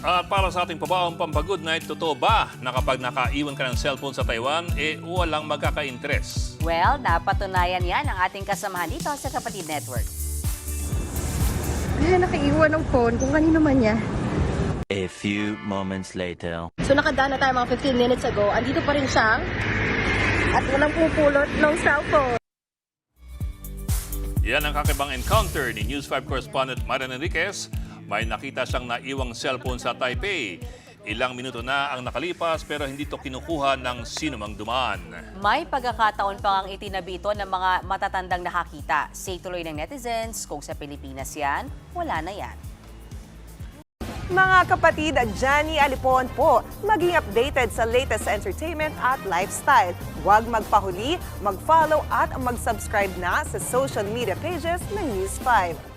At para sa ating pabaong pampagood night, totoo ba na kapag nakaiwan ka ng cellphone sa Taiwan, walang magkaka-interest? Well, napatunayan yan ang ating kasamahan dito sa Kapatid Network. Nakaiwan ng phone kung kanino man niya. A few moments later. So nakadaan na tayo mga 15 minutes ago. Andito pa rin siya. At walang pupulot ng cellphone. Yan ang kakibang encounter ni News 5 correspondent Marian Enriquez. May nakita siyang naiwang cellphone sa Taipei. Ilang minuto na ang nakalipas pero hindi ito kinukuha ng sinumang dumaan. May pagkakataon pa ang itinabi ito ng mga matatandang nakakita. Say tuloy ng netizens, kung sa Pilipinas yan, wala na yan. Mga kapatid, Johnny Alipon po, maging updated sa latest entertainment at lifestyle. Huwag magpahuli, mag-follow at mag-subscribe na sa social media pages ng News 5.